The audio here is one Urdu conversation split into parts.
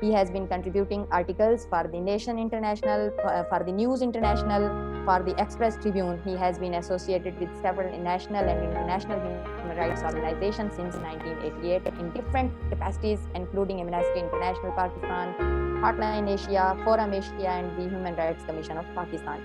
He has been contributing articles for the Nation International, for the News International, for the Express Tribune. He has been associated with several national and international human rights organizations since 1988 in different capacities, including Amnesty International Pakistan, Hotline Asia, Forum Asia, and the Human Rights Commission of Pakistan.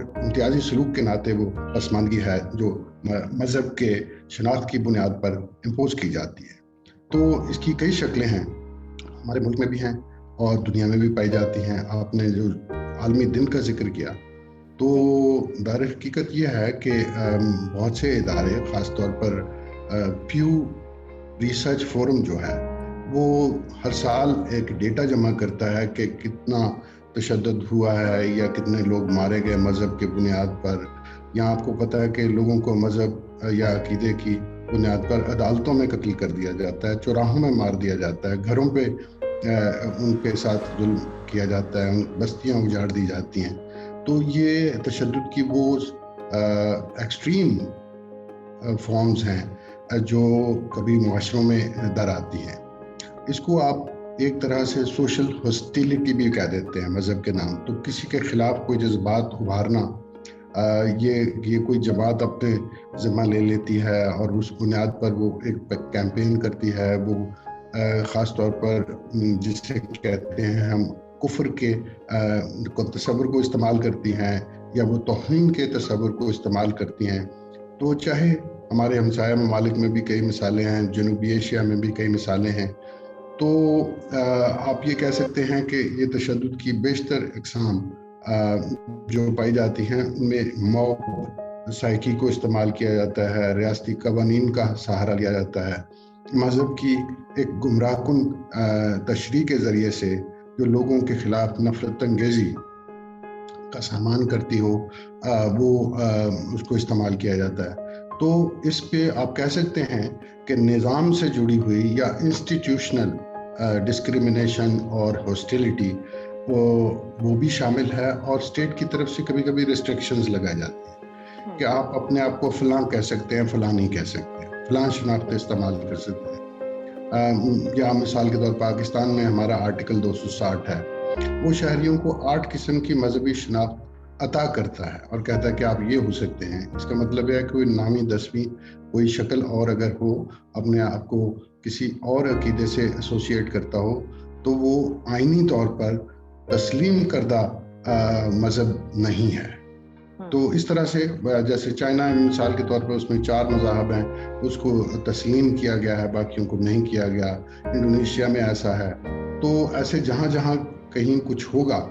امتیازی سلوک کے ناطے وہ پسماندگی ہے جو مذہب کے شناخت کی بنیاد پر امپوز کی جاتی ہے. تو اس کی کئی شکلیں ہیں، ہمارے ملک میں بھی ہیں اور دنیا میں بھی پائی جاتی ہیں. آپ نے جو عالمی دن کا ذکر کیا تو در حقیقت یہ ہے کہ بہت سے ادارے، خاص طور پر پیو ریسرچ فورم جو ہے وہ ہر سال ایک ڈیٹا جمع کرتا ہے کہ کتنا تشدد ہوا ہے یا کتنے لوگ مارے گئے مذہب کے بنیاد پر. یہاں آپ کو پتہ ہے کہ لوگوں کو مذہب یا عقیدے کی بنیاد پر عدالتوں میں قتل کر دیا جاتا ہے، چوراہوں میں مار دیا جاتا ہے، گھروں پہ ان کے ساتھ ظلم کیا جاتا ہے، بستیاں اجاڑ دی جاتی ہیں. تو یہ تشدد کی وہ ایکسٹریم فارمز ہیں جو کبھی معاشروں میں در آتی ہیں. اس کو آپ ایک طرح سے سوشل ہاسٹیلٹی بھی کہہ دیتے ہیں مذہب کے نام. تو کسی کے خلاف کوئی جذبات ابھارنا، یہ کوئی جماعت اپنے ذمہ لے لیتی ہے اور اس بنیاد پر وہ ایک کیمپین کرتی ہے. وہ خاص طور پر جسے کہتے ہیں ہم کفر کے تصور کو استعمال کرتی ہیں یا وہ توہین کے تصور کو استعمال کرتی ہیں. تو چاہے ہمارے ہمسایہ ممالک میں بھی کئی مثالیں ہیں، جنوبی ایشیا میں بھی کئی مثالیں ہیں. تو آپ یہ کہہ سکتے ہیں کہ یہ تشدد کی بیشتر اقسام جو پائی جاتی ہیں ان میں موب سائیکی کو استعمال کیا جاتا ہے، ریاستی قوانین کا سہارا لیا جاتا ہے، مذہب کی ایک گمراہ کن تشریح کے ذریعے سے جو لوگوں کے خلاف نفرت انگیزی کا سامان کرتی ہو وہ اس کو استعمال کیا جاتا ہے. تو اس پہ آپ کہہ سکتے ہیں کہ نظام سے جڑی ہوئی یا انسٹیٹیوشنل ڈسکریمنیشن اور ہاسٹیلٹی وہ بھی شامل ہے، اور اسٹیٹ کی طرف سے کبھی کبھی ریسٹرکشنز لگائی جاتی ہیں کہ آپ اپنے آپ کو فلاں کہہ سکتے ہیں، فلاں نہیں کہہ سکتے، فلاں شناخت استعمال کر سکتے ہیں. یا مثال کے طور پاکستان میں ہمارا آرٹیکل 260 ہے، وہ شہریوں کو 8 قسم کی مذہبی شناخت عطا کرتا ہے اور کہتا ہے کہ آپ یہ ہو سکتے ہیں. اس کا مطلب ہے کہ کوئی نامی 10ویں کوئی شکل اور اگر ہو، اپنے آپ کو کسی اور عقیدے سے ایسوسیٹ کرتا ہو، تو وہ آئینی طور پر تسلیم کردہ مذہب نہیں ہے. تو اس طرح سے جیسے چائنا مثال کے طور پر اس میں 4 مذاہب ہیں، اس کو تسلیم کیا گیا ہے، باقیوں کو نہیں کیا گیا. انڈونیشیا میں ایسا ہے. تو ایسے جہاں جہاں کہیں کچھ ہوگا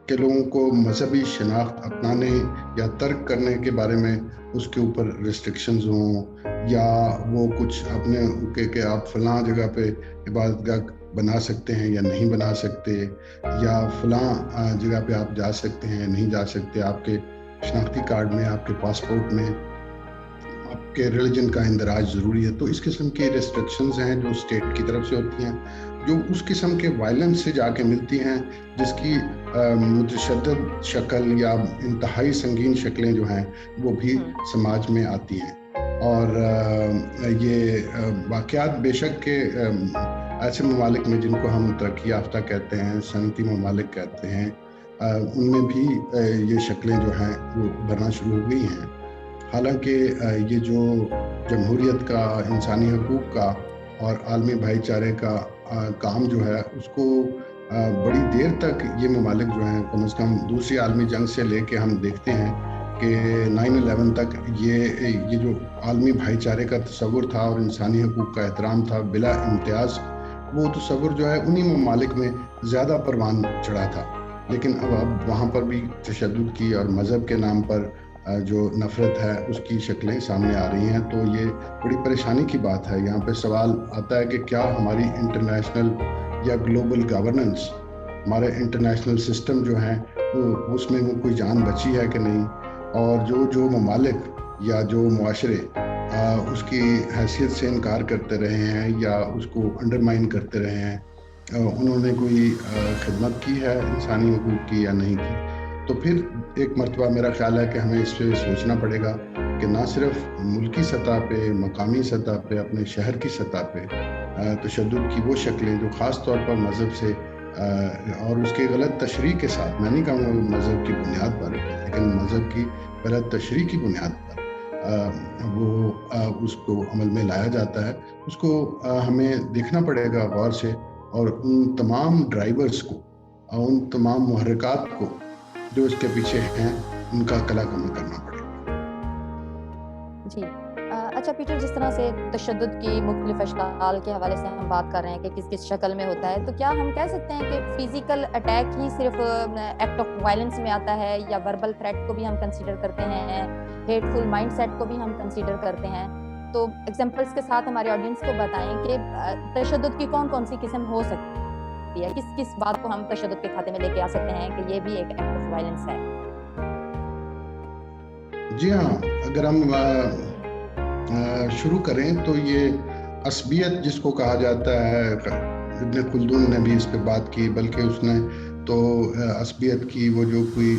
کہ لوگوں کو مذہبی شناخت اپنانے یا ترک کرنے کے بارے میں اس کے اوپر ریسٹرکشنز ہوں، یا وہ کچھ اپنے کہ آپ فلاں جگہ پہ عبادت گاہ بنا سکتے ہیں یا نہیں بنا سکتے، یا فلاں جگہ پہ آپ جا سکتے ہیں نہیں جا سکتے، آپ کے شناختی کارڈ میں، آپ کے پاسپورٹ میں آپ کے ریلیجن کا اندراج ضروری ہے. تو اس قسم کی ریسٹرکشنز ہیں جو اسٹیٹ کی طرف سے ہوتی ہیں، جو اس قسم کے وائلنس سے جا کے ملتی ہیں جس کی متشدد شکل یا انتہائی سنگین شکلیں جو ہیں وہ بھی سماج میں آتی ہیں. اور یہ واقعات بے شک کہ ایسے ممالک میں جن کو ہم ترقی یافتہ کہتے ہیں، صنعتی ممالک کہتے ہیں، ان میں بھی یہ شکلیں جو ہیں وہ ابھرنا شروع ہو گئی ہیں. حالانکہ یہ جو جمہوریت کا، انسانی حقوق کا اور عالمی بھائی چارے کا کام جو ہے، اس کو بڑی دیر تک یہ ممالک جو ہیں، کم از کم دوسری عالمی جنگ سے لے کے ہم دیکھتے ہیں کہ 9/11 تک یہ جو عالمی بھائی چارے کا تصور تھا اور انسانی حقوق کا احترام تھا بلا امتیاز، وہ تصور جو ہے انہی ممالک میں زیادہ پروان چڑھا تھا. لیکن اب وہاں پر بھی تشدد کی اور مذہب کے نام پر جو نفرت ہے اس کی شکلیں سامنے آ رہی ہیں. تو یہ بڑی پریشانی کی بات ہے. یہاں پہ سوال آتا ہے کہ کیا ہماری انٹرنیشنل یا گلوبل گورننس، ہمارے انٹرنیشنل سسٹم جو ہیں اس میں کوئی جان بچی ہے کہ نہیں، اور جو ممالک یا جو معاشرے اس کی حیثیت سے انکار کرتے رہے ہیں یا اس کو انڈرمائن کرتے رہے ہیں، انہوں نے کوئی خدمت کی ہے انسانی حقوق کی یا نہیں کی. تو پھر ایک مرتبہ میرا خیال ہے کہ ہمیں اس پہ سوچنا پڑے گا کہ نہ صرف ملکی سطح پہ، مقامی سطح پہ، اپنے شہر کی سطح پہ تشدد کی وہ شکلیں جو خاص طور پر مذہب سے اور اس کی غلط تشریح کے ساتھ، میں نہیں کہوں گا مذہب کی بنیاد پر، لیکن مذہب کی غلط تشریح کی بنیاد پر وہ اس کو عمل میں لایا جاتا ہے، اس کو ہمیں دیکھنا پڑے گا غور سے، اور ان تمام ڈرائیورز کو، ان تمام محرکات کو جو اس کے پیچھے ہیں ان کا قلع کم کرنا پڑے گا۔ جی اچھا پیٹر، جس طرح سے تشدد کی مختلف اشکال کے حوالے سے ہم بات کر رہے ہیں کہ کس کس شکل میں ہوتا ہے، تو کیا ہم کہہ سکتے ہیں کہ فزیکل اٹیک ہی صرف ایکٹ آف وائلنس میں آتا ہے، یا وربل تھریٹ کو بھی ہم کنسیڈر کرتے ہیں، ہیٹ فل مائنڈ سیٹ کو بھی ہم کنسیڈر کرتے ہیں؟ تو ایگزامپلس کے ساتھ ہمارے آڈینس کو بتائیں کہ تشدد کی کون کون سی قسم ہو سکتی ہے، کس کس بات کو ہم تشدد کے کھاتے میں لے کے آ سکتے ہیں کہ یہ بھی ایک ایکٹ آف وائلنس ہے؟ جی ہاں، اگر ہم شروع کریں تو یہ عصبیت جس کو کہا جاتا ہے، ابن خلدون نے بھی اس پہ بات کی، بلکہ اس نے تو عصبیت کی وہ جو کوئی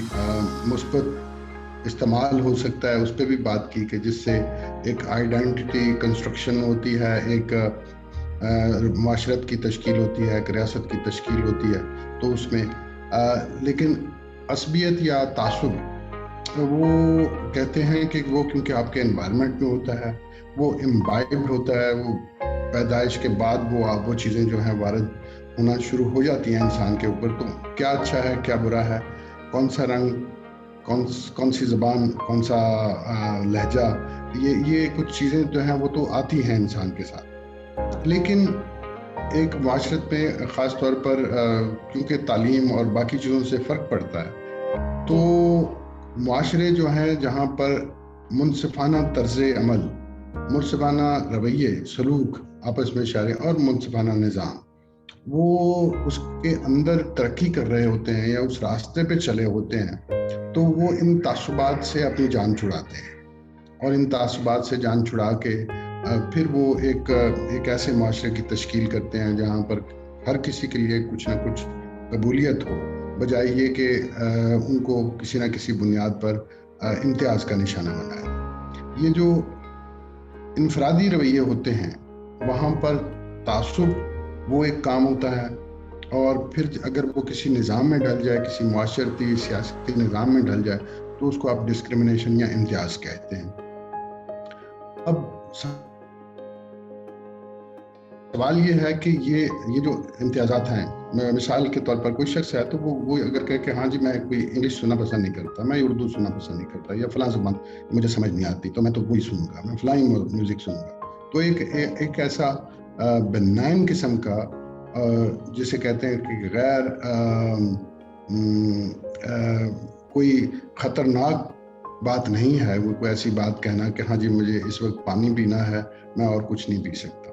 مثبت استعمال ہو سکتا ہے اس پہ بھی بات کی، کہ جس سے ایک آئیڈینٹی کنسٹرکشن ہوتی ہے، ایک معاشرت کی تشکیل ہوتی ہے، ایک ریاست کی تشکیل ہوتی ہے، تو اس میں لیکن عصبیت یا تعصب وہ کہتے ہیں کہ وہ کیونکہ آپ کے انوائرمنٹ میں ہوتا ہے، وہ امبائبڈ ہوتا ہے، وہ پیدائش کے بعد وہ چیزیں جو ہیں وارد ہونا شروع ہو جاتی ہیں انسان کے اوپر۔ تو کیا اچھا ہے، کیا برا ہے، کون سا رنگ، کون سی زبان، کون سا لہجہ، یہ کچھ چیزیں جو ہیں وہ تو آتی ہیں انسان کے ساتھ۔ لیکن ایک معاشرت میں خاص طور پر کیونکہ تعلیم اور باقی چیزوں سے فرق پڑتا ہے، تو معاشرے جو ہیں جہاں پر منصفانہ طرز عمل، منصفانہ رویے، سلوک، آپس میں اشارے اور منصفانہ نظام وہ اس کے اندر ترقی کر رہے ہوتے ہیں یا اس راستے پہ چلے ہوتے ہیں، تو وہ ان تعصبات سے اپنی جان چھڑاتے ہیں، اور ان تعصبات سے جان چھڑا کے پھر وہ ایک ایسے معاشرے کی تشکیل کرتے ہیں جہاں پر ہر کسی کے لیے کچھ نہ کچھ قبولیت ہو، بجائے یہ کہ ان کو کسی نہ کسی بنیاد پر امتیاز کا نشانہ بنائے۔ یہ جو انفرادی رویے ہوتے ہیں وہاں پر تعصب وہ ایک کام ہوتا ہے، اور پھر اگر وہ کسی نظام میں ڈل جائے، کسی معاشرتی سیاسی نظام میں ڈل جائے، تو اس کو آپ ڈسکریمنیشن یا امتیاز کہتے ہیں۔ اب سوال یہ ہے کہ یہ جو امتیازات ہیں، مثال کے طور پر کوئی شخص ہے تو وہ اگر کہے کہ ہاں جی میں کوئی انگلش سننا پسند نہیں کرتا، میں اردو سننا پسند نہیں کرتا، یا فلاں زبان مجھے سمجھ نہیں آتی تو میں تو وہی سنوں گا، میں فلاں میوزک سنوں گا، تو ایک ایسا بنائن قسم کا جسے کہتے ہیں کہ غیر کوئی خطرناک بات نہیں ہے، وہ کوئی ایسی بات کہنا کہ ہاں جی مجھے اس وقت پانی پینا ہے، میں اور کچھ نہیں پی سکتا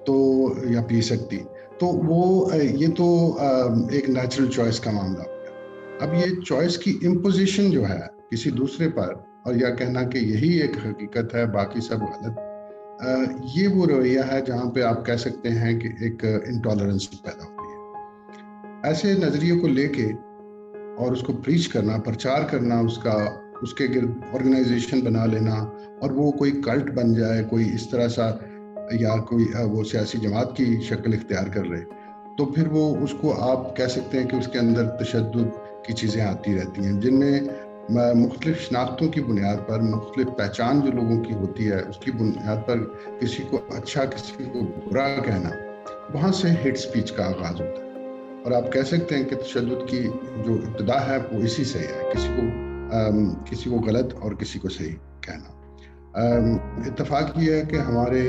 تو یا پی سکتی، تو یہ تو ایک نیچرل چوائس کا معاملہ ہو گیا۔ اب یہ چوائس کی امپوزیشن جو ہے کسی دوسرے پر، اور یا کہنا کہ یہی ایک حقیقت ہے باقی سب غلط، یہ وہ رویہ ہے جہاں پہ آپ کہہ سکتے ہیں کہ ایک انٹالرنس پیدا ہوتی ہے۔ ایسے نظریے کو لے کے اور اس کو پریچ کرنا، پرچار کرنا، اس کے گرد آرگنائزیشن بنا لینا، اور وہ کوئی کلٹ بن جائے، کوئی اس طرح سا، یا کوئی وہ سیاسی جماعت کی شکل اختیار کر رہے، تو پھر وہ اس کو آپ کہہ سکتے ہیں کہ اس کے اندر تشدد کی چیزیں آتی رہتی ہیں، جن میں مختلف شناختوں کی بنیاد پر، مختلف پہچان جو لوگوں کی ہوتی ہے اس کی بنیاد پر کسی کو اچھا کسی کو برا کہنا، وہاں سے ہیٹ سپیچ کا آغاز ہوتا ہے۔ اور آپ کہہ سکتے ہیں کہ تشدد کی جو ابتدا ہے وہ اسی سے ہے، کسی کو غلط اور کسی کو صحیح کہنا۔ اتفاق یہ ہے کہ ہمارے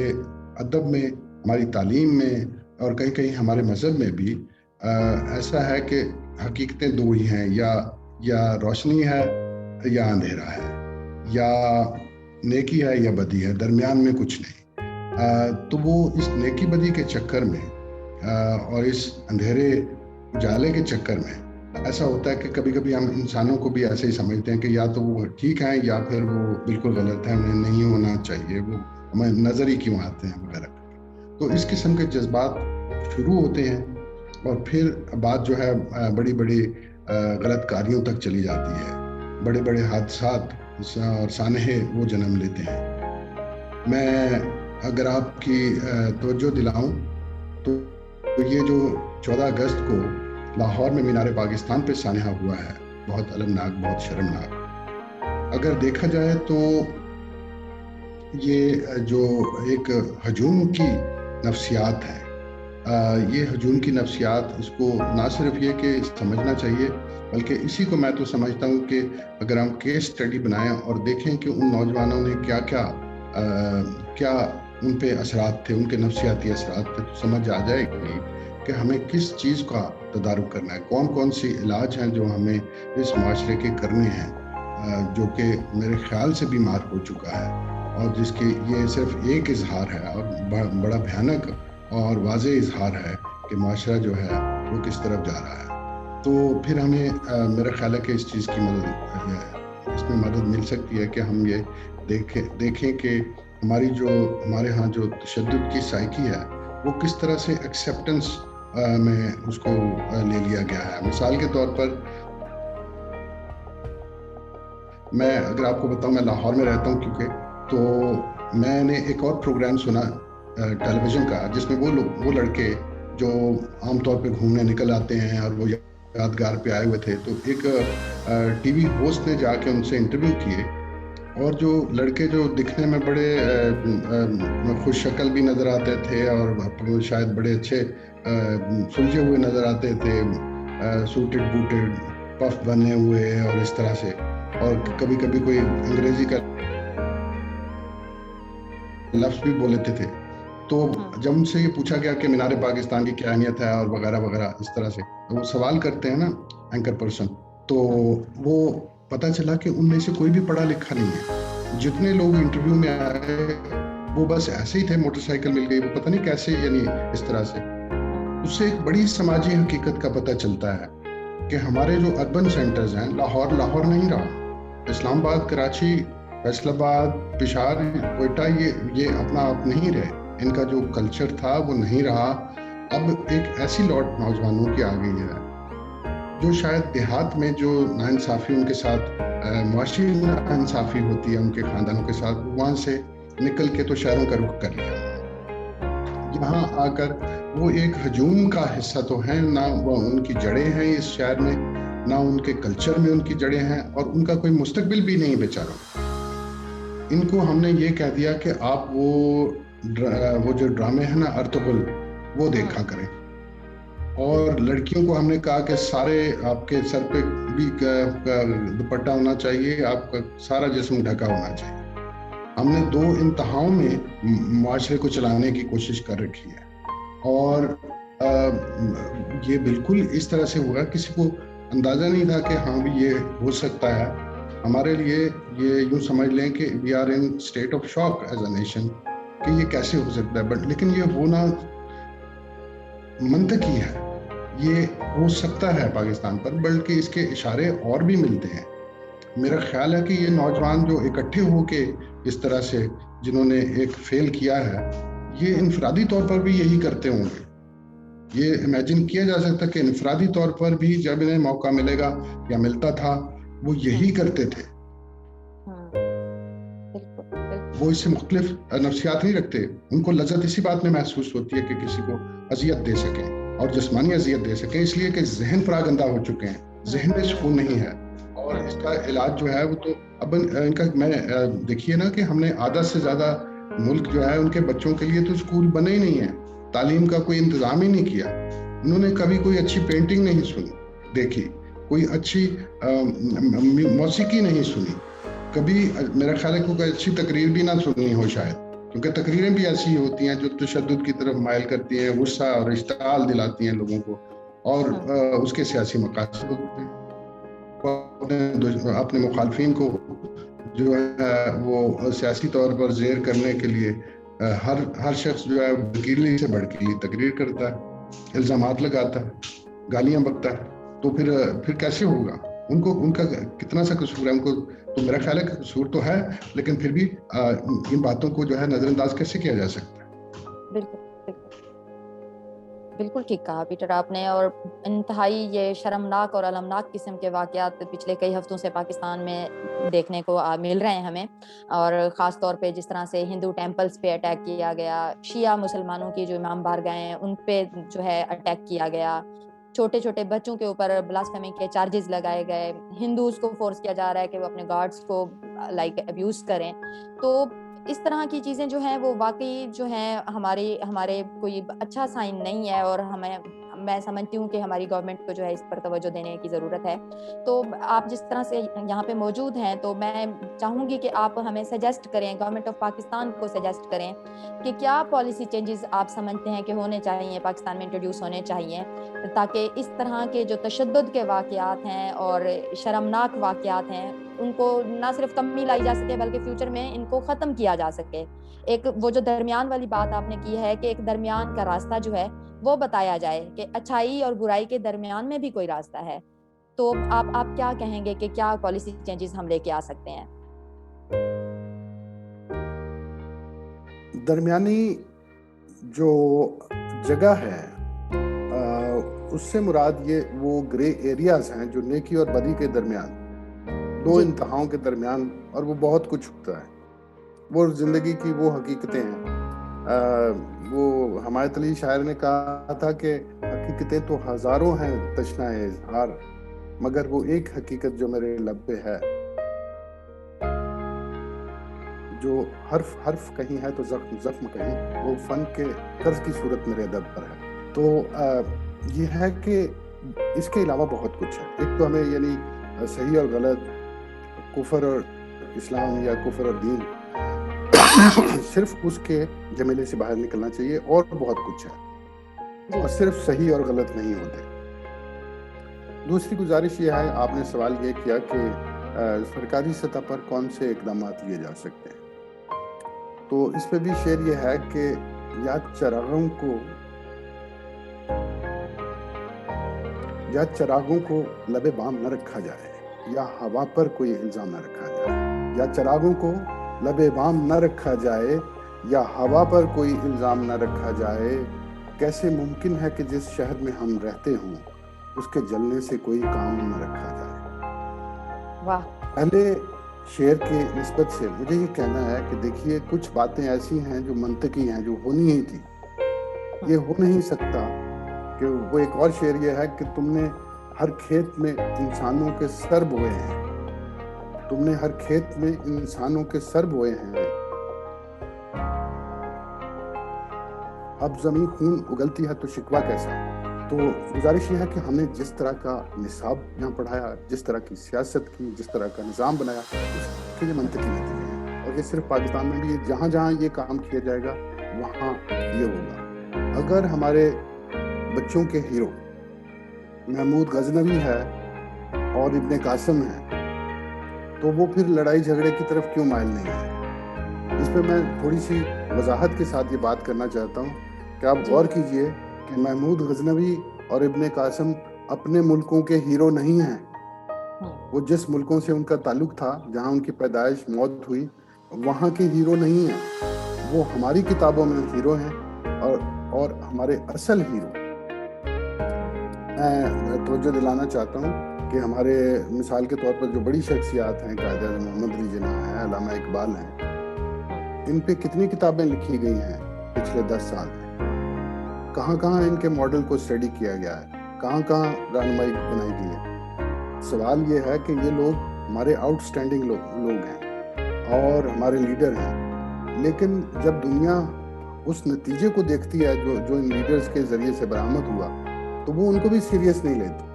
ادب میں، ہماری تعلیم میں، اور کہیں کہیں ہمارے مذہب میں بھی ایسا ہے کہ حقیقتیں دو ہی ہیں، یا روشنی ہے یا اندھیرا ہے، یا نیکی ہے یا بدی ہے، درمیان میں کچھ نہیں۔ تو وہ اس نیکی بدی کے چکر میں اور اس اندھیرے اجالے کے چکر میں ایسا ہوتا ہے کہ کبھی کبھی ہم انسانوں کو بھی ایسے ہی سمجھتے ہیں کہ یا تو وہ ٹھیک ہیں یا پھر وہ بالکل غلط ہیں، انہیں نہیں ہونا چاہیے، وہ ہمیں نظر ہی کیوں آتے ہیں وغیرہ۔ تو اس قسم کے جذبات شروع ہوتے ہیں، اور پھر بات جو ہے بڑی بڑی غلط کاریوں تک چلی جاتی ہے، بڑے بڑے حادثات اور سانحے وہ جنم لیتے ہیں۔ میں اگر آپ کی توجہ دلاؤں تو یہ جو 14 اگست کو لاہور میں مینار پاکستان پہ سانحہ ہوا ہے، بہت المناک، بہت شرمناک، اگر دیکھا جائے تو یہ جو ایک ہجوم کی نفسیات ہے، یہ ہجوم کی نفسیات، اس کو نہ صرف یہ کہ سمجھنا چاہیے، بلکہ اسی کو میں تو سمجھتا ہوں کہ اگر ہم کیس اسٹڈی بنائیں اور دیکھیں کہ ان نوجوانوں نے کیا ان پہ اثرات تھے، ان کے نفسیاتی اثرات تھے، تو سمجھ آ جائے گی کہ ہمیں کس چیز کا تدارک کرنا ہے، کون کون سی علاج ہیں جو ہمیں اس معاشرے کے کرنے ہیں، جو کہ میرے خیال سے بیمار ہو چکا ہے، اور جس کے یہ صرف ایک اظہار ہے اور بڑا بھیانک اور واضح اظہار ہے کہ معاشرہ جو ہے وہ کس طرف جا رہا ہے۔ تو پھر ہمیں میرا خیال ہے کہ اس چیز کی اس میں مدد مل سکتی ہے کہ ہم یہ دیکھیں کہ ہمارے ہاں جو تشدد کی سائیکی ہے وہ کس طرح سے ایکسیپٹنس میں اس کو لے لیا گیا ہے۔ مثال کے طور پر میں اگر آپ کو بتاؤں، میں لاہور میں رہتا ہوں کیونکہ، تو میں نے ایک اور پروگرام سنا ٹیلی ویژن کا، جس میں وہ لڑکے جو عام طور پہ گھومنے نکل آتے ہیں اور وہ یادگار پہ آئے ہوئے تھے، تو ایک ٹی وی ہوسٹ نے جا کے ان سے انٹرویو کیے، اور جو لڑکے جو دکھنے میں بڑے خوش شکل بھی نظر آتے تھے اور شاید بڑے اچھے سلجھے ہوئے نظر آتے تھے، سوٹڈ بوٹڈ پف بنے ہوئے اور اس طرح سے، اور کبھی کبھی کوئی انگریزی کا لفظ بھی بول لیتے تھے، تو جب ان سے یہ پوچھا گیا کہ مینار پاکستان کی کیا اہمیت ہے اور وغیرہ وغیرہ اس طرح سے وہ سوال کرتے ہیں نا اینکر پرسن، تو وہ پتہ چلا کہ ان میں سے کوئی بھی پڑھا لکھا نہیں ہے۔ جتنے لوگ انٹرویو میں آئے وہ بس ایسے ہی تھے، موٹر سائیکل مل گئی، وہ پتہ نہیں کیسے، یعنی اس طرح سے۔ اس سے ایک بڑی سماجی حقیقت کا پتہ چلتا ہے کہ ہمارے جو اربن سینٹرز ہیں، لاہور نہیں رہا، اسلام آباد، کراچی، فیصل آباد، پشاور، کوئٹہ، یہ اپنا آپ نہیں رہے، ان کا جو کلچر تھا وہ نہیں رہا۔ اب ایک ایسی لوٹ نوجوانوں کی آ گئی ہے جو شاید دیہات میں جو ناانصافی ان کے ساتھ معاشی ناانصافی ہوتی ہے ان کے خاندانوں کے ساتھ، وہاں سے نکل کے تو شہروں کا رخ کر لیا، یہاں آ کر وہ ایک ہجوم کا حصہ تو ہیں، نہ وہ ان کی جڑیں ہیں اس شہر میں، نہ ان کے کلچر میں ان کی جڑیں ہیں، اور ان کا کوئی مستقبل بھی نہیں بیچارہ۔ ان کو ہم نے یہ کہہ دیا کہ آپ وہ جو ڈرامے ہیں نا ارطغرل، وہ دیکھا کریں، اور لڑکیوں کو ہم نے کہا کہ سارے آپ کے سر پہ بھی دوپٹہ ہونا چاہیے، آپ کا سارا جسم ڈھکا ہونا چاہیے۔ ہم نے دو انتہاؤں میں معاشرے کو چلانے کی کوشش کر رکھی ہے، اور یہ بالکل اس طرح سے ہوا، کسی کو اندازہ نہیں تھا کہ ہاں بھی یہ ہو سکتا ہے۔ ہمارے لیے یہ یوں سمجھ لیں کہ we are in state of shock as a nation کہ یہ کیسے ہو سکتا ہے، بٹ لیکن یہ ہونا منطقی ہے، یہ ہو سکتا ہے پاکستان پر، بلکہ اس کے اشارے اور بھی ملتے ہیں۔ میرا خیال ہے کہ یہ نوجوان جو اکٹھے ہو کے اس طرح سے جنہوں نے ایک فیل کیا ہے، یہ انفرادی طور پر بھی یہی کرتے ہوں گے۔ یہ امیجن کیا جا سکتا کہ انفرادی طور پر بھی جب انہیں موقع ملے گا یا ملتا تھا، وہ یہی کرتے تھے۔ وہ اس سے مختلف نفسیات نہیں رکھتے، ان کو لذت اسی بات میں محسوس ہوتی ہے کہ کسی کو اذیت دے سکیں اور جسمانی اذیت دے سکیں، اس لیے کہ ذہن پراگندہ ہو چکے ہیں، ذہن میں سکون نہیں ہے، اور اس کا علاج جو ہے وہ تو اب ان کا میں دیکھیے نا کہ ہم نے آدھا سے زیادہ ملک جو ہے ان کے بچوں کے لیے تو اسکول بنے ہی نہیں ہیں، تعلیم کا کوئی انتظام ہی نہیں کیا، انہوں نے کبھی کوئی اچھی پینٹنگ نہیں سنی دیکھی، کوئی اچھی موسیقی نہیں سنی، کبھی میرا خیال ہے کوئی اچھی تقریر بھی نہ سنی ہو شاید، کیونکہ تقریریں بھی ایسی ہوتی ہیں جو تشدد کی طرف مائل کرتی ہیں، غصہ اور اشتعال دلاتی ہیں لوگوں کو، اور اس کے سیاسی مقاصد ہوتے ہیں، اپنے مخالفین کو جو ہے وہ سیاسی طور پر زیر کرنے کے لیے ہر شخص جو ہے وکیلی سے بھڑکیلی تقریر کرتا ہے، الزامات لگاتا ہے، گالیاں بکتا ہے، تو پھر کیسے ہوگا؟ ان کا کتنا سا قصور ہے؟ ان کو تو میرا خیال ہے کہ قصور تو ہے، لیکن پھر بھی ان باتوں کو جو ہے نظر انداز کیسے کیا جا سکتا ہے؟ بالکل ٹھیک کہا پیٹر آپ نے، اور انتہائی یہ شرمناک اور المناک قسم کے واقعات پچھلے کئی ہفتوں سے پاکستان میں دیکھنے کو مل رہے ہیں ہمیں، اور خاص طور پہ جس طرح سے ہندو ٹیمپلز پہ اٹیک کیا گیا، شیعہ مسلمانوں کی جو امام بارگاہیں ہیں ان پہ جو ہے اٹیک کیا گیا، چھوٹے چھوٹے بچوں کے اوپر بلاسفیمی کے چارجز لگائے گئے، ہندوز کو فورس کیا جا رہا ہے کہ وہ اپنے گاڈس کو ابیوز کریں۔ تو اس طرح کی چیزیں جو ہیں وہ واقعی جو ہیں ہمارے کوئی اچھا سائن نہیں ہے، اور میں سمجھتی ہوں کہ ہماری گورنمنٹ کو جو ہے اس پر توجہ دینے کی ضرورت ہے۔ تو آپ جس طرح سے یہاں پہ موجود ہیں، تو میں چاہوں گی کہ آپ ہمیں سجیسٹ کریں، گورنمنٹ آف پاکستان کو سجیسٹ کریں کہ کیا پالیسی چینجز آپ سمجھتے ہیں کہ ہونے چاہیے، پاکستان میں انٹروڈیوس ہونے چاہیے، تاکہ اس طرح کے جو تشدد کے واقعات ہیں اور شرمناک واقعات ہیں ان کو نہ صرف کمی لائی جا سکے بلکہ فیوچر میں ان کو ختم کیا جا سکے۔ ایک وہ جو درمیان والی بات آپ نے کی ہے کہ ایک درمیان کا راستہ جو ہے وہ بتایا جائے کہ اچھائی اور برائی کے درمیان میں بھی کوئی راستہ ہے۔ تو آپ کیا کہیں گے کہ کیا پالیسی چینجز ہم لے کے آ سکتے ہیں؟ درمیانی جو جگہ ہے اس سے مراد وہ گرے ایریاز ہیں جو نیکی اور بدی کے درمیان، دو انتہاؤں کے درمیان، اور وہ بہت کچھ ہوتا ہے۔ وہ زندگی کی وہ حقیقتیں ہیں۔ وہ حمایت علی شاعر نے کہا تھا کہ حقیقتیں تو ہزاروں ہیں تشنہ اظہار، مگر وہ ایک حقیقت جو میرے لب پہ ہے، جو حرف حرف کہیں ہے تو زخم زخم کہیں، وہ فن کے طرز کی صورت میرے ادب پر ہے۔ تو یہ ہے کہ اس کے علاوہ بہت کچھ ہے۔ ایک تو ہمیں یعنی صحیح اور غلط، کفر اور اسلام یا کفر اور دین، صرف اس کے جمیلے سے باہر نکلنا چاہیے، اور بہت کچھ ہے، اور صرف صحیح اور غلط نہیں ہوتے۔ دوسری گزارش یہ ہے، آپ نے سوال یہ کیا کہ سرکاری سطح پر کون سے اقدامات لیے جا سکتے ہیں، تو اس پہ بھی شعر یہ ہے کہ یا چراغوں کو لب بام نہ رکھا جائے، یا ہوا پر کوئی الزام نہ رکھا جائے، یا چراغوں کو لب بام نہ رکھا جائے، یا ہوا پر کوئی الزام نہ رکھا جائے، کیسے ممکن ہے کہ جس شہر میں ہم رہتے ہوں اس کے جلنے سے کوئی کام نہ رکھا جائے۔ واہ! پہلے شعر کی نسبت سے مجھے یہ کہنا ہے کہ دیکھیے، کچھ باتیں ایسی ہیں جو منطقی ہیں، جو ہونی ہی تھی، یہ ہو نہیں سکتا کہ وہ ایک اور شعر یہ ہے کہ تم نے ہر کھیت میں انسانوں کے سر بوئے ہیں، تم نے ہر کھیت میں انسانوں کے سر بوئے ہیں، اب زمین خون اگلتی ہے تو شکوہ کیسا۔ تو گزارش یہ ہے کہ ہم نے جس طرح کا نصاب یہاں پڑھایا، جس طرح کی سیاست کی، جس طرح کا نظام بنایا، اس کے یہ منطقی نتیجے ہیں، اور یہ صرف پاکستان میں بھی، جہاں جہاں یہ کام کیا جائے گا وہاں یہ ہوگا۔ اگر ہمارے بچوں کے ہیرو محمود غزنوی ہے اور ابن قاسم ہے، تو وہ پھر لڑائی جھگڑے کی طرف کیوں مائل نہیں ہے؟ اس پہ میں تھوڑی سی وضاحت کے ساتھ یہ بات کرنا چاہتا ہوں کہ آپ غور کیجئے کہ محمود غزنوی اور ابن قاسم اپنے ملکوں کے ہیرو نہیں ہیں۔ وہ جس ملکوں سے ان کا تعلق تھا، جہاں ان کی پیدائش موت ہوئی، وہاں کے ہیرو نہیں ہیں۔ وہ ہماری کتابوں میں ہیرو ہیں، اور ہمارے اصل ہیرو، میں توجہ دلانا چاہتا ہوں کہ ہمارے مثال کے طور پر جو بڑی شخصیات ہیں، قائد اعظم محمد علی جناح ہیں، علامہ اقبال ہیں، ان پہ کتنی کتابیں لکھی گئی ہیں پچھلے 10 سال میں، کہاں کہاں ان کے ماڈل کو اسٹڈی کیا گیا ہے، کہاں کہاں رہنمائی بنائی گئی ہے۔ سوال یہ ہے کہ یہ لوگ ہمارے آؤٹ سٹینڈنگ لوگ ہیں اور ہمارے لیڈر ہیں، لیکن جب دنیا اس نتیجے کو دیکھتی ہے جو ان لیڈرز کے ذریعے سے برآمد ہوا، تو وہ ان کو بھی سیریس نہیں لیتی۔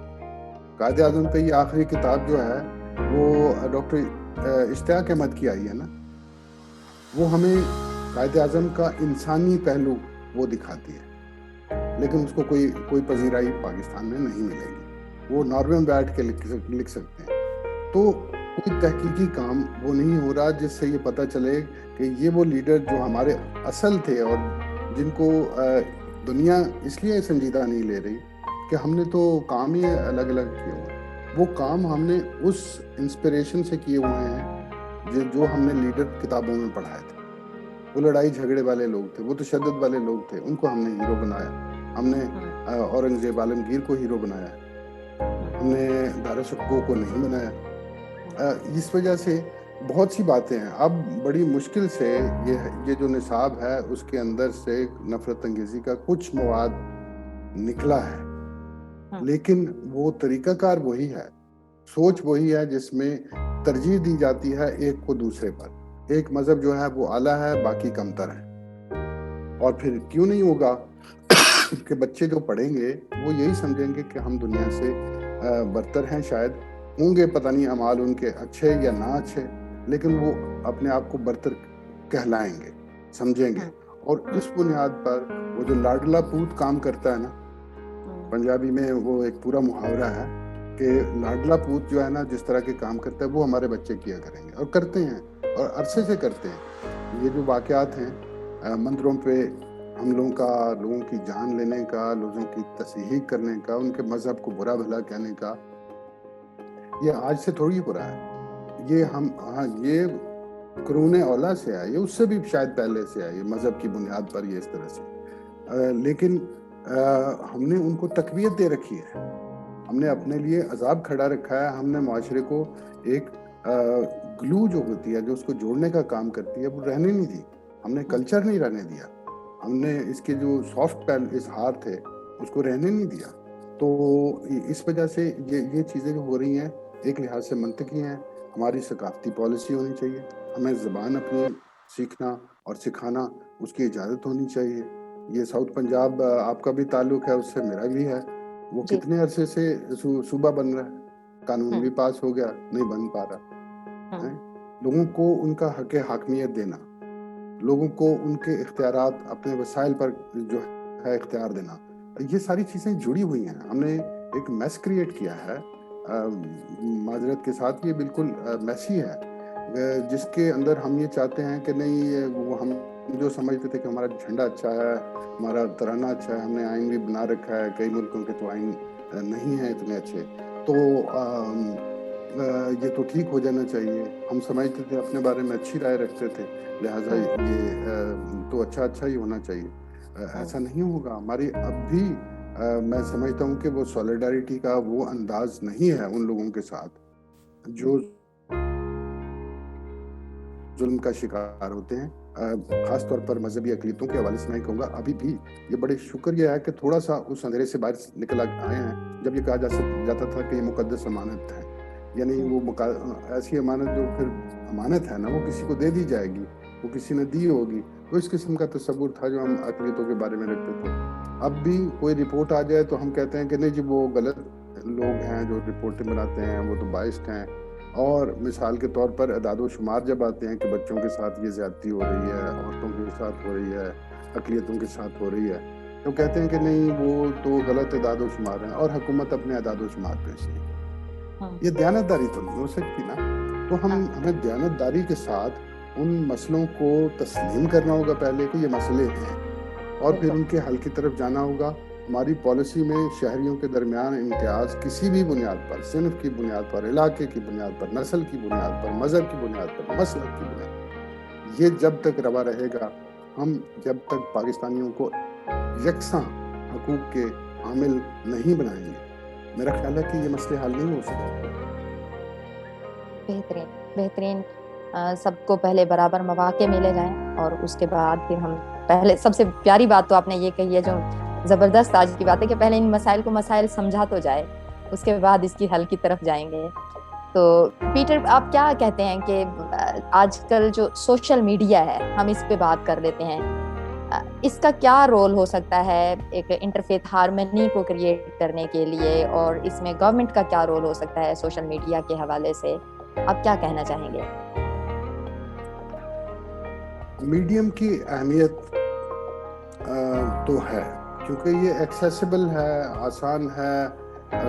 قائد اعظم کا یہ آخری کتاب جو ہے وہ ڈاکٹر اشتیاق احمد کی آئی ہے نا، وہ ہمیں قائد اعظم کا انسانی پہلو وہ دکھاتی ہے، لیکن اس کو کوئی پذیرائی پاکستان میں نہیں ملے گی۔ وہ ناروے میں بیٹھ کے لکھ سکتے ہیں، تو کوئی تحقیقی کام وہ نہیں ہو رہا جس سے یہ پتہ چلے کہ یہ وہ لیڈر جو ہمارے اصل تھے، اور جن کو دنیا اس لیے سنجیدہ نہیں لے رہی کہ ہم نے تو کام ہی الگ الگ کیے ہوئے، وہ کام ہم نے اس انسپریشن سے کیے ہوئے ہیں جو ہم نے لیڈر کتابوں میں پڑھائے تھے۔ وہ لڑائی جھگڑے والے لوگ تھے، وہ تشدد والے لوگ تھے، ان کو ہم نے ہیرو بنایا۔ ہم نے اورنگزیب عالمگیر کو ہیرو بنایا، ہم نے دارا شکوہ کو نہیں بنایا۔ اس وجہ سے بہت سی باتیں ہیں۔ اب بڑی مشکل سے یہ جو نصاب ہے اس کے اندر سے نفرت انگیزی کا کچھ مواد نکلا ہے، لیکن وہ طریقہ کار وہی ہے، سوچ وہی ہے، جس میں ترجیح دی جاتی ہے ایک کو دوسرے پر۔ ایک مذہب جو ہے وہ اعلیٰ ہے، باقی کمتر ہے. اور پھر کیوں نہیں ہوگا کہ بچے جو پڑھیں گے وہ یہی سمجھیں گے کہ ہم دنیا سے برتر ہیں. شاید ہوں گے پتہ نہیں اعمال ان کے اچھے یا نہ اچھے، لیکن وہ اپنے آپ کو برتر کہلائیں گے، سمجھیں گے. اور اس بنیاد پر وہ جو لاڈلا پوت کام کرتا ہے نا، پنجابی میں وہ ایک پورا محاورہ ہے کہ لاڈلا پوت جو ہے نا جس طرح کے کام کرتا ہے وہ ہمارے بچے کیا کریں گے، اور کرتے ہیں، اور عرصے سے کرتے ہیں. یہ جو واقعات ہیں مندروں پہ حملوں کا، لوگوں کی جان لینے کا، لوگوں کی تصحیح کرنے کا، ان کے مذہب کو برا بھلا کہنے کا، یہ آج سے تھوڑی برا ہے. یہ قرون اولا سے ہے، یہ اس سے بھی شاید پہلے سے ہے، یہ مذہب کی بنیاد پر یہ اس طرح سے. لیکن ہم نے ان کو تقویت دے رکھی ہے، ہم نے اپنے لیے عذاب کھڑا رکھا ہے. ہم نے معاشرے کو ایک گلو جو ہوتی ہے، جو اس کو جوڑنے کا کام کرتی ہے، وہ رہنے نہیں دی. ہم نے کلچر نہیں رہنے دیا، ہم نے اس کے جو سافٹ اظہار تھے اس کو رہنے نہیں دیا. تو اس وجہ سے یہ چیزیں جو ہو رہی ہیں ایک لحاظ سے منطقی ہیں. ہماری ثقافتی پالیسی ہونی چاہیے، ہمیں زبان اپنی سیکھنا اور سکھانا اس کی اجازت ہونی چاہیے. یہ ساؤتھ پنجاب آپ کا بھی تعلق ہے، اس سے میرا بھی ہے. وہ کتنے عرصے سے صوبہ بن رہا ہے، قانون بھی پاس ہو گیا، نہیں بن پا رہا. لوگوں کو ان کا حق حاکمیت دینا، لوگوں کو ان کے اختیارات اپنے وسائل پر جو ہے اختیار دینا، یہ ساری چیزیں جڑی ہوئی ہیں. ہم نے ایک میس کریٹ کیا ہے، معذرت کے ساتھ یہ بالکل میسی ہے، جس کے اندر ہم یہ چاہتے ہیں کہ نہیں، وہ ہم جو سمجھتے تھے کہ ہمارا جھنڈا اچھا ہے، ہمارا ترانہ اچھا ہے، ہم نے آئین بھی بنا رکھا ہے، کئی ملکوں کے تو آئین نہیں ہیں اتنے اچھے، تو یہ تو ٹھیک ہو جانا چاہیے. ہم سمجھتے تھے اپنے بارے میں اچھی رائے رکھتے تھے، لہٰذا یہ تو اچھا ہی ہونا چاہیے. ایسا نہیں ہوگا. ہماری اب بھی میں سمجھتا ہوں کہ وہ سولیڈریٹی کا وہ انداز نہیں ہے ان لوگوں کے ساتھ جو ظلم کا شکار ہوتے ہیں. خاص طور پر مذہبی اقلیتوں کے حوالے سے میں کہوں گا ابھی بھی یہ بڑے شکر یہ ہے کہ تھوڑا سا اس اندھیرے سے باہر نکل آئے ہیں. جب یہ کہا جاتا تھا کہ یہ مقدس امانت ہے، یعنی وہ ایسی امانت جو پھر امانت ہے نا، وہ کسی کو دے دی جائے گی، وہ کسی نے دی ہوگی. تو اس قسم کا تصور تھا جو ہم اقلیتوں کے بارے میں رکھتے تھے. اب بھی کوئی رپورٹ آ جائے تو ہم کہتے ہیں کہ نہیں جی وہ غلط لوگ ہیں جو رپورٹیں بناتے ہیں، وہ تو بائسڈ ہیں. اور مثال کے طور پر اعداد و شمار جب آتے ہیں کہ بچوں کے ساتھ یہ زیادتی ہو رہی ہے، عورتوں کے ساتھ ہو رہی ہے، اقلیتوں کے ساتھ ہو رہی ہے، تو کہتے ہیں کہ نہیں وہ تو غلط اعداد و شمار ہیں، اور حکومت اپنے اعداد و شمار پیش نہیں کرتی. یہ دیانتداری تو نہیں ہو سکتی نا. تو ہمیں دیانتداری کے ساتھ ان مسئلوں کو تسلیم کرنا ہوگا پہلے کہ یہ مسئلے ہیں، اور پھر ان کے حل کی طرف جانا ہوگا. ہماری پالیسی میں شہریوں کے درمیان امتیاز کسی بھی بنیاد پر، صنف کی بنیاد پر، علاقے کی بنیاد پر، نسل کی بنیاد پر، مذہب کی بنیاد پر، مسلک کی بنیاد پر، یہ جب تک روا رہے گا، ہم جب تک پاکستانیوں کو یکساں حقوق کے حامل نہیں بنائیں گے، میرا خیال ہے کہ یہ مسئلے حل نہیں ہو سکتے. بہترین. سب کو پہلے برابر مواقع ملے جائیں، اور اس کے بعد پھر ہم پہلے سب سے پیاری بات تو آپ نے یہ کہی ہے جو زبردست آج کی بات ہے کہ پہلے ان مسائل کو سمجھا تو جائے، اس کے بعد اس کی حل کی طرف جائیں گے. تو پیٹر آپ کیا کہتے ہیں کہ آج کل جو سوشل میڈیا ہے، ہم اس پہ بات کر لیتے ہیں، اس کا کیا رول ہو سکتا ہے ایک انٹرفیتھ ہارمنی کو کریٹ کرنے کے لیے، اور اس میں گورنمنٹ کا کیا رول ہو سکتا ہے سوشل میڈیا کے حوالے سے؟ آپ کیا کہنا چاہیں گے؟ میڈیم کی اہمیت تو ہے، کیونکہ یہ ایکسیسیبل ہے، آسان ہے،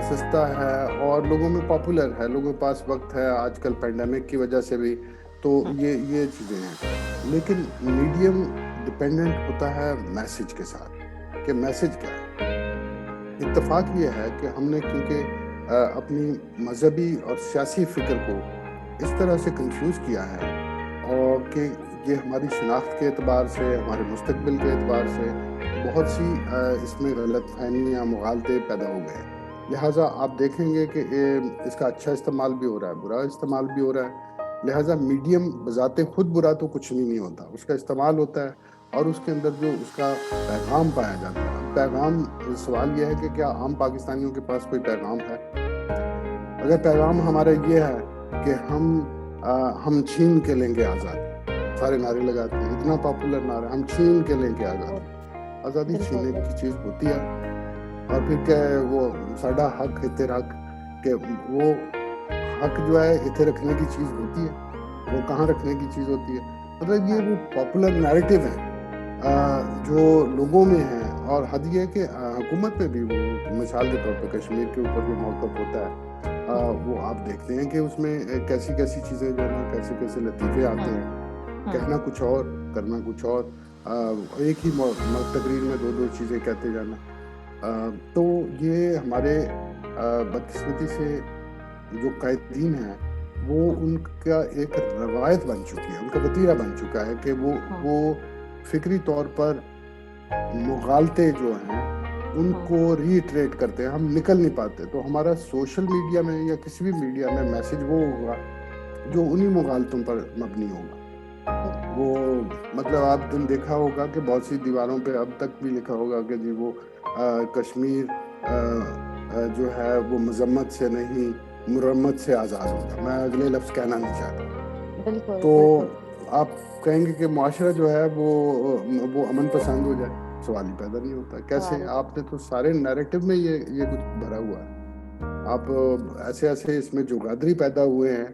سستا ہے، اور لوگوں میں پاپولر ہے، لوگوں کے پاس وقت ہے آج کل پینڈیمک کی وجہ سے بھی، تو یہ چیزیں ہیں. لیکن میڈیم ڈپینڈنٹ ہوتا ہے میسج کے ساتھ کہ میسج کیا ہے. اتفاق یہ ہے کہ ہم نے کیونکہ اپنی مذہبی اور سیاسی فکر کو اس طرح سے کنفیوز کیا ہے، اور کہ یہ ہماری شناخت کے اعتبار سے، ہمارے مستقبل کے اعتبار سے بہت سی اس میں غلط فہمیاں، مغالطے پیدا ہو گئے. لہٰذا آپ دیکھیں گے کہ اس کا اچھا استعمال بھی ہو رہا ہے، برا استعمال بھی ہو رہا ہے. لہٰذا میڈیم بذات خود برا تو کچھ نہیں ہوتا، اس کا استعمال ہوتا ہے، اور اس کے اندر جو اس کا پیغام پایا جاتا ہے. پیغام، سوال یہ ہے کہ کیا عام پاکستانیوں کے پاس کوئی پیغام ہے؟ اگر پیغام ہمارا یہ ہے کہ ہم چھین کے لیں گے آزادی، سارے نعرے لگاتے ہیں، اتنا پاپولر نعرہ، ہم چھین کے لیں کے آزادی، آزادی بالکل چھیننے بالکل کی چیز ہوتی ہے. اور پھر کیا ہے وہ ساڈا حق اتنے رکھ کہ وہ حق جو ہے اتنے رکھنے کی چیز ہوتی ہے، وہ کہاں رکھنے کی چیز ہوتی ہے. مطلب یہ وہ پاپولر نیریٹو ہے جو لوگوں میں ہے. اور حد یہ ہے کہ حکومت میں بھی وہ مثال کے طور پہ کشمیر کے اوپر جو موقف ہوتا ہے وہ آپ دیکھتے ہیں کہ اس میں کیسی کیسی چیزیں جو ہے نا، کیسے کیسے لطیفے آتے ہیں، کہنا کچھ اور کرنا کچھ اور، ایک ہی تقریر میں دو چیزیں کہتے جانا. تو یہ ہمارے بدقسمتی سے جو قائدین ہیں وہ ان کا ایک روایت بن چکی ہے، ان کا وتیرہ بن چکا ہے کہ وہ فکری طور پر مغالطے جو ہیں ان کو ریٹریٹ کرتے ہیں. ہم نکل نہیں پاتے. تو ہمارا سوشل میڈیا میں یا کسی بھی میڈیا میں میسج وہ ہوگا جو انہی مغالطوں پر مبنی ہوگا. وہ مطلب آپ نے دیکھا ہوگا کہ بہت سی دیواروں پہ اب تک بھی لکھا ہوگا کہ جی وہ کشمیر جو ہے وہ مذمت سے نہیں مرمت سے آزاد ہوگا. میں اگلے لفظ کہنا نہیں چاہتا. تو آپ کہیں گے کہ معاشرہ جو ہے وہ امن پسند ہو جائے، سوال ہی پیدا نہیں ہوتا. کیسے؟ آپ نے تو سارے نیریٹو میں یہ کچھ بھرا ہوا ہے. آپ ایسے اس میں جو غادری پیدا ہوئے ہیں،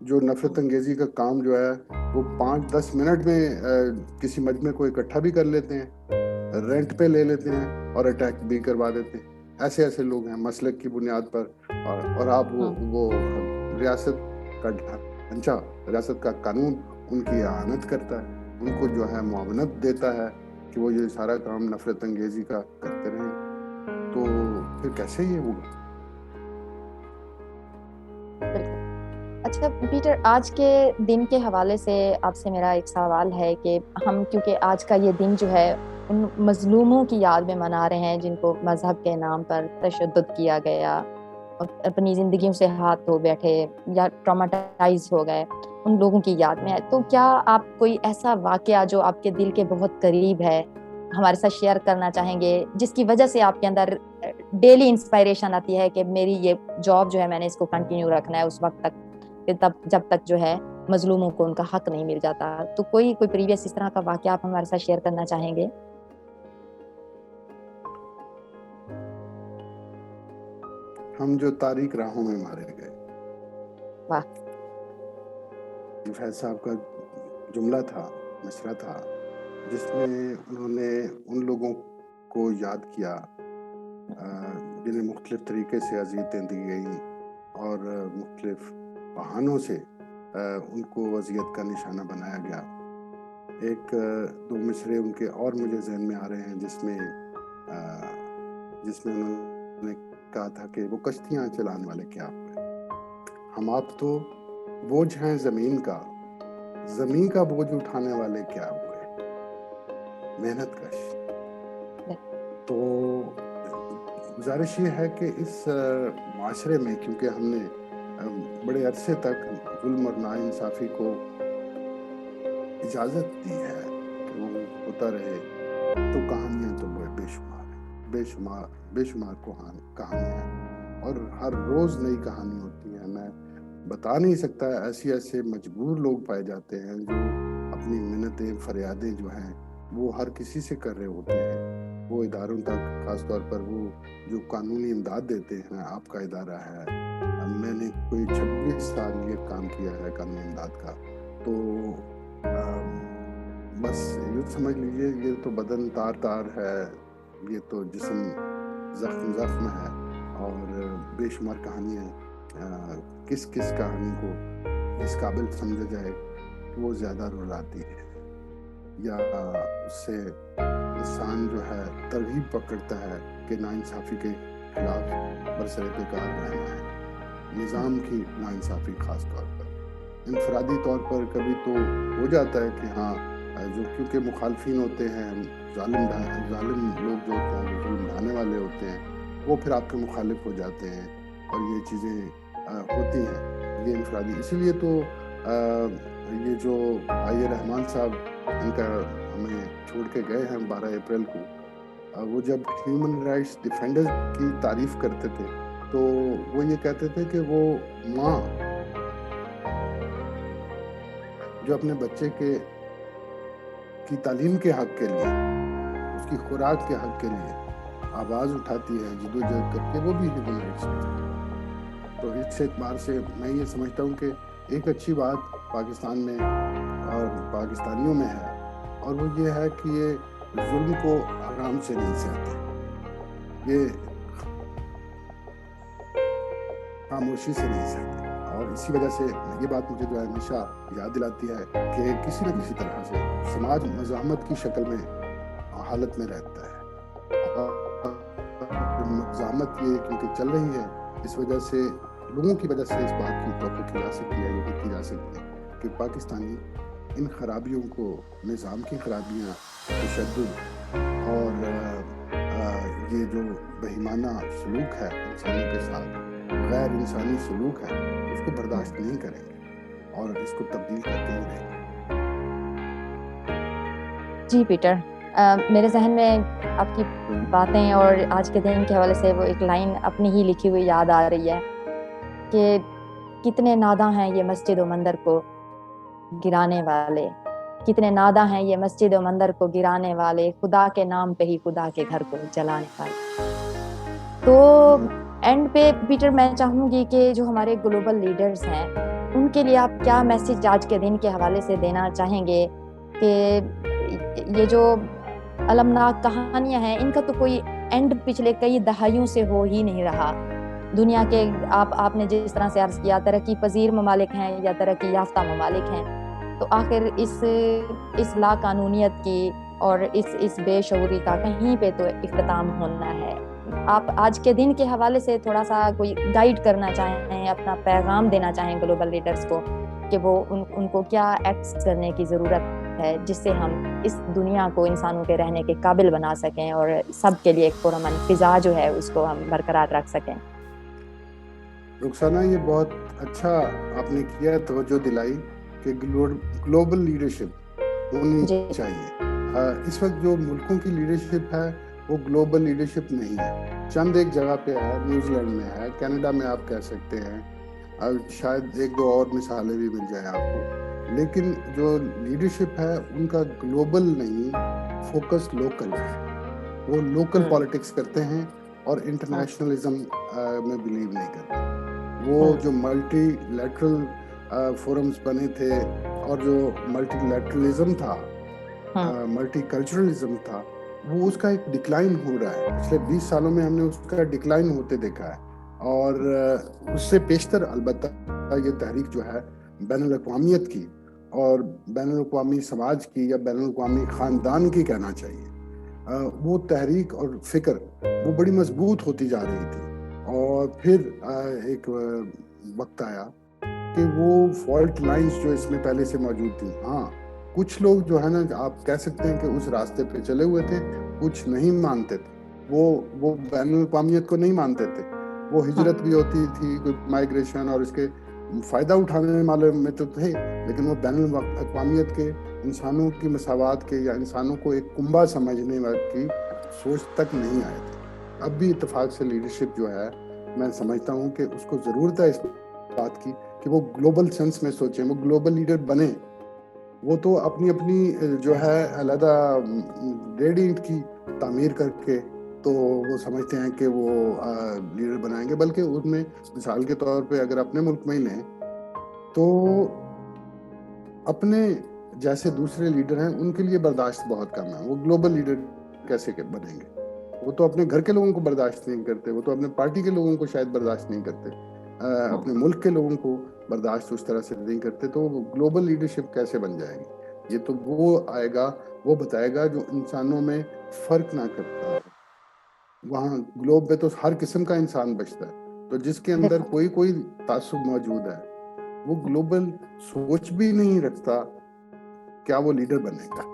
جو نفرت انگیزی کا کام جو ہے وہ 5-10 منٹ میں کسی مجمع کو اکٹھا بھی کر لیتے ہیں، رینٹ پہ لے لیتے ہیں اور اٹیک بھی کروا دیتے ہیں. ایسے لوگ ہیں مسلک کی بنیاد پر. اور آپ وہ ریاست کا ڈھانچہ، ریاست کا قانون ان کی اعانت کرتا ہے، ان کو جو ہے معاونت دیتا ہے کہ وہ یہ سارا کام نفرت انگیزی کا کرتے رہیں. تو پھر کیسے یہ ہوگا؟ اچھا پیٹر، آج کے دن کے حوالے سے آپ سے میرا ایک سوال ہے کہ ہم کیونکہ آج کا یہ دن جو ہے ان مظلوموں کی یاد میں منا رہے ہیں جن کو مذہب کے نام پر تشدد کیا گیا، اپنی زندگیوں سے ہاتھ دھو بیٹھے یا ٹراماٹائز ہو گئے، ان لوگوں کی یاد میں. تو کیا آپ کوئی ایسا واقعہ جو آپ کے دل کے بہت قریب ہے ہمارے ساتھ شیئر کرنا چاہیں گے، جس کی وجہ سے آپ کے اندر ڈیلی انسپائریشن آتی ہے کہ میری یہ جاب جو ہے میں نے اس کو کنٹینیو رکھنا ہے اس وقت تک، تب جب تک جو ہے مظلوموں کو ان کا حق نہیں مل جاتا. تو کوئی پریویس اس طرح کا واقعہ آپ ہمارے ساتھ شیئر کرنا چاہیں گے؟ ہم جو تاریک راہوں میں مارے گئے. واہ. فیض صاحب کا جملہ تھا، مصرع تھا، جس میں انہوں نے ان لوگوں کو یاد کیا جنہیں مختلف طریقے سے اذیتیں دی گئیں اور مختلف بہانوں سے ان کو اذیت کا نشانہ بنایا گیا. ایک دو مصرے ان کے اور مجھے ذہن میں آ رہے ہیں جس میں انہوں نے کہا تھا کہ وہ کشتیاں چلانے والے کیا ہوئے، ہم آپ تو بوجھ ہیں زمین کا بوجھ اٹھانے والے کیا ہوئے، محنت کش. تو گزارش یہ ہے کہ اس معاشرے میں کیونکہ ہم نے بڑے عرصے تک ظلم اور ناانصافی کو اجازت دی ہے کہ وہ ہوتا رہے، تو کہانیاں تو بے شمار کہانیاں ہیں اور ہر روز نئی کہانی ہوتی ہے. میں بتا نہیں سکتا. ایسے مجبور لوگ پائے جاتے ہیں جو اپنی منتیں فریادیں جو ہیں وہ ہر کسی سے کر رہے ہوتے ہیں. وہ اداروں تک، خاص طور پر وہ جو قانونی امداد دیتے ہیں، آپ کا ادارہ ہے، میں نے کوئی 26 سال یہ کام کیا ہے قانونی امداد کا. تو بس یوں سمجھ لیجئے یہ تو بدن تار ہے، یہ تو جسم زخم ہے. اور بے شمار کہانیاں، کس کہانی کو اس قابل سمجھا جائے کہ وہ زیادہ رلاتی ہے یا اس سے انسان جو ہے ترغیب پکڑتا ہے کہ ناانصافی کے خلاف برسر پیکار رہنا ہے. نظام کی ناانصافی خاص طور پر انفرادی طور پر کبھی تو ہو جاتا ہے کہ ہاں جو کیونکہ مخالفین ہوتے ہیں، ظالم لوگ جو ہوتے ہیں، ظلم ڈھانے والے ہوتے ہیں، وہ پھر آپ کے مخالف ہو جاتے ہیں اور یہ چیزیں ہوتی ہیں، یہ انفرادی. اسی لیے تو یہ جو آئی رحمان صاحب ان کا ہمیں چھوڑ کے گئے ہیں 12 اپریل کو، وہ جب ہیومن رائٹس ڈیفینڈر کی تعریف کرتے تھے تو وہ یہ کہتے تھے کہ وہ ماں جو اپنے بچے کے کی تعلیم کے حق کے لیے، اس کی خوراک کے حق کے لیے آواز اٹھاتی ہے جدوجہد کر کے، وہ بھی ہیومن رائٹس ہے۔ تو اس اعتبار سے میں یہ سمجھتا ہوں کہ ایک اچھی بات پاکستان میں اور پاکستانیوں میں ہے، اور وہ یہ ہے کہ یہ ظلم کو آرام سے نہیں سہتے، یہ خاموشی سے نہیں سہتے، اور اسی وجہ سے یہ بات مجھے جو ہے ہمیشہ یاد دلاتی ہے کہ کسی نہ کسی طرح سے سماج مزاحمت کی شکل میں حالت میں رہتا ہے، اور مزاحمت یہ کیونکہ چل رہی ہے، اس وجہ سے لوگوں کی وجہ سے اس بات کی توقع کی جا سکتی ہے، یہ کی جا سکتی ہے کہ پاکستانی ان خرابیوں کو، نظام کی خرابیاں، تشدد اور یہ جو بہیمانہ سلوک ہے انسانوں کے ساتھ، غیر انسانی سلوک ہے، اس کو برداشت نہیں کریں گے اور اس کو تبدیل کرتے ہی رہیں گے۔ جی پیٹر، میرے ذہن میں آپ کی باتیں اور آج کے دن کے حوالے سے وہ ایک لائن اپنی ہی لکھی ہوئی یاد آ رہی ہے کہ کتنے ناداں ہیں یہ مسجد و مندر کو گرانے والے، کتنے ناداں ہیں یہ مسجد و مندر کو گرانے والے، خدا کے نام پہ ہی خدا کے گھر کو جلانے والے۔ تو اینڈ پہ پیٹر میں چاہوں گی کہ جو ہمارے گلوبل لیڈرز ہیں ان کے لیے آپ کیا میسج آج کے دن کے حوالے سے دینا چاہیں گے کہ یہ جو المناک کہانیاں ہیں ان کا تو کوئی اینڈ پچھلے کئی دہائیوں سے ہو ہی نہیں رہا۔ دنیا کے آپ نے جس طرح سے عرض کیا ترقی پذیر ممالک ہیں یا ترقی یافتہ ممالک ہیں، تو آخر اس لا قانونیت کی اور اس بے شعوری کا کہیں پہ تو اختتام ہونا ہے۔ آپ آج کے دن کے حوالے سے تھوڑا سا کوئی گائیڈ کرنا چاہیں، اپنا پیغام دینا چاہیں گلوبل لیڈرز کو کہ وہ ان کو کیا ایکٹس کرنے کی ضرورت ہے جس سے ہم اس دنیا کو انسانوں کے رہنے کے قابل بنا سکیں اور سب کے لیے ایک پرامن فضا جو ہے اس کو ہم برقرار رکھ سکیں۔ رخسانہ، یہ بہت اچھا آپ نے کیا، توجہ دلائی کہ گلوبل لیڈرشپ ہونی چاہیے۔ اس وقت جو ملکوں کی لیڈرشپ ہے وہ گلوبل لیڈرشپ نہیں ہے، چند ایک جگہ پہ ہے، نیوزی لینڈ میں ہے، کینیڈا میں آپ کہہ سکتے ہیں، شاید ایک دو اور مثالیں بھی مل جائیں آپ کو، لیکن جو لیڈرشپ ہے ان کا گلوبل نہیں، فوکس لوکل ہے، وہ لوکل پالیٹکس کرتے ہیں اور انٹرنیشنلزم میں بلیو نہیں کرتے۔ وہ جو ملٹی لیٹرل فورمز بنے تھے اور جو ملٹی لیٹرلزم تھا، ملٹی کلچرلزم تھا، وہ اس کا ایک ڈکلائن ہو رہا ہے۔ پچھلے 20 سالوں میں ہم نے اس کا ڈکلائن ہوتے دیکھا ہے، اور اس سے پیشتر البتہ یہ تحریک جو ہے بین الاقوامیت کی اور بین الاقوامی سماج کی یا بین الاقوامی خاندان کی کہنا چاہیے، وہ تحریک اور فکر وہ بڑی مضبوط ہوتی جا رہی تھی، اور پھر ایک وقت آیا کہ وہ فالٹ لائنز جو اس میں پہلے سے موجود تھی، ہاں کچھ لوگ جو ہے نا آپ کہہ سکتے ہیں کہ اس راستے پہ چلے ہوئے تھے، کچھ نہیں مانتے تھے، وہ بین الاقوامیت کو نہیں مانتے تھے، وہ ہجرت بھی ہوتی تھی، کوئی مائگریشن اور اس کے فائدہ اٹھانے والے میں تو تھے، لیکن وہ بین الاقوامیت کے انسانوں کی مساوات کے یا انسانوں کو ایک کنبہ سمجھنے کی سوچ تک نہیں آئے تھے۔ اب بھی اتفاق سے لیڈرشپ جو ہے میں سمجھتا ہوں کہ اس کو ضرورت ہے اس بات کی کہ وہ گلوبل سینس میں سوچیں، وہ گلوبل لیڈر بنیں۔ وہ تو اپنی جو ہے علیحدہ گریڈینٹ کی تعمیر کر کے تو وہ سمجھتے ہیں کہ وہ لیڈر بنائیں گے، بلکہ ان میں مثال کے طور پہ اگر اپنے ملک میں ہی لیں تو اپنے جیسے دوسرے لیڈر ہیں ان کے لیے برداشت بہت کم ہے۔ وہ گلوبل لیڈر کیسے بنیں گے؟ وہ تو اپنے گھر کے لوگوں کو برداشت نہیں کرتے، وہ تو اپنے پارٹی کے لوگوں کو شاید برداشت نہیں کرتے، اپنے ملک کے لوگوں کو برداشت اس طرح سے نہیں کرتے، تو وہ گلوبل لیڈرشپ کیسے بن جائے گی؟ یہ تو وہ آئے گا، وہ بتائے گا جو انسانوں میں فرق نہ کرتا ہے۔ وہاں گلوب پہ تو ہر قسم کا انسان بچتا ہے، تو جس کے اندر کوئی تعصب موجود ہے، وہ گلوبل سوچ بھی نہیں رکھتا، کیا وہ لیڈر بنے گا؟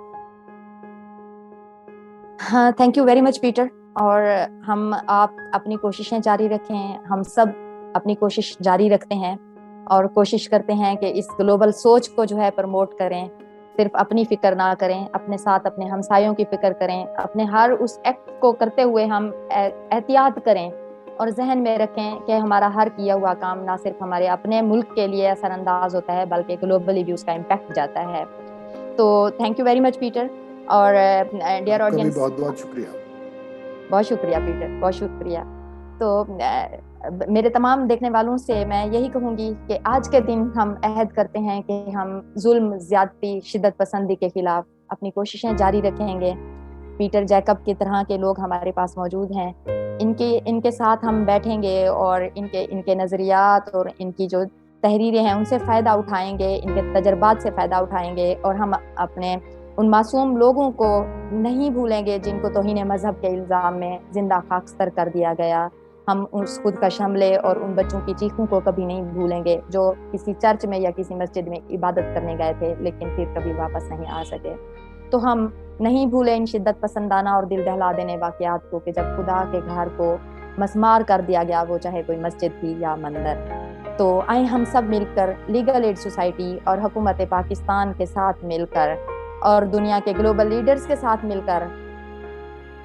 ہاں، thank you very much Peter, اور آپ اپنی کوششیں جاری رکھیں، ہم سب اپنی کوشش جاری رکھتے ہیں اور کوشش کرتے ہیں کہ اس گلوبل سوچ کو جو ہے پروموٹ کریں، صرف اپنی فکر نہ کریں، اپنے ساتھ اپنے ہمسایوں کی فکر کریں، اپنے ہر اس ایکٹ کو کرتے ہوئے ہم احتیاط کریں اور ذہن میں رکھیں کہ ہمارا ہر کیا ہوا کام نہ صرف ہمارے اپنے ملک کے لیے اثر انداز ہوتا ہے بلکہ گلوبلی بھی اس کا امپیکٹ جاتا ہے۔ تو thank you very much Peter. اور ڈیئر آڈینس, بہت بہت شکریہ. بہت شکریہ پیٹر, بہت شکریہ. تو میرے تمام دیکھنے والوں سے میں یہی کہوں گی کہ آج کے دن ہم عہد کرتے ہیں کہ ہم ظلم, زیادتی, شدت پسندی کے خلاف اپنی کوششیں جاری رکھیں گے. پیٹر جیکب کی طرح کے لوگ ہمارے پاس موجود ہیں. ان کے ساتھ ہم بیٹھیں گے اور ان کے نظریات اور ان کی جو تحریریں ہیں ان سے فائدہ اٹھائیں گے, ان کے تجربات سے فائدہ اٹھائیں گے, اور ہم اپنے ان معصوم لوگوں کو نہیں بھولیں گے جن کو توہین مذہب کے الزام میں زندہ خاکستر کر دیا گیا. ہم اس خودکش حملے اور ان بچوں کی چیخوں کو کبھی نہیں بھولیں گے جو کسی چرچ میں یا کسی مسجد میں عبادت کرنے گئے تھے لیکن پھر کبھی واپس نہیں آ سکے. تو ہم نہیں بھولیں ان شدت پسندانہ اور دل دہلا دینے واقعات کو کہ جب خدا کے گھر کو مسمار کر دیا گیا, وہ چاہے کوئی مسجد تھی یا مندر. تو آئیں ہم سب مل کر لیگل ایڈ سوسائٹی اور حکومت پاکستان کے ساتھ مل کر اور دنیا کے گلوبل لیڈرز کے ساتھ مل کر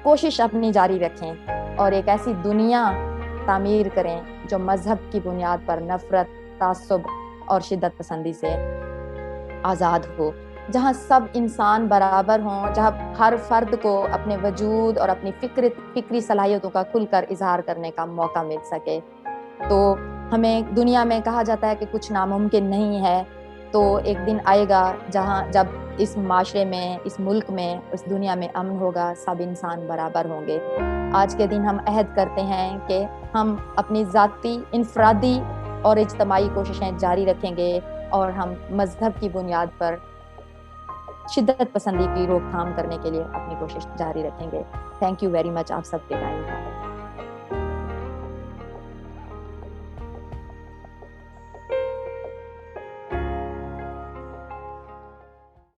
کوشش اپنی جاری رکھیں اور ایک ایسی دنیا تعمیر کریں جو مذہب کی بنیاد پر نفرت, تعصب اور شدت پسندی سے آزاد ہو, جہاں سب انسان برابر ہوں, جہاں ہر فرد کو اپنے وجود اور اپنی فکری صلاحیتوں کا کھل کر اظہار کرنے کا موقع مل سکے. تو ہمیں دنیا میں کہا جاتا ہے کہ کچھ ناممکن نہیں ہے, تو ایک دن آئے گا جب اس معاشرے میں, اس ملک میں, اس دنیا میں امن ہوگا, سب انسان برابر ہوں گے. آج کے دن ہم عہد کرتے ہیں کہ ہم اپنی ذاتی, انفرادی اور اجتماعی کوششیں جاری رکھیں گے اور ہم مذہب کی بنیاد پر شدت پسندی کی روک تھام کرنے کے لیے اپنی کوشش جاری رکھیں گے. تھینک یو ویری مچ آپ سب کے ٹائم کا.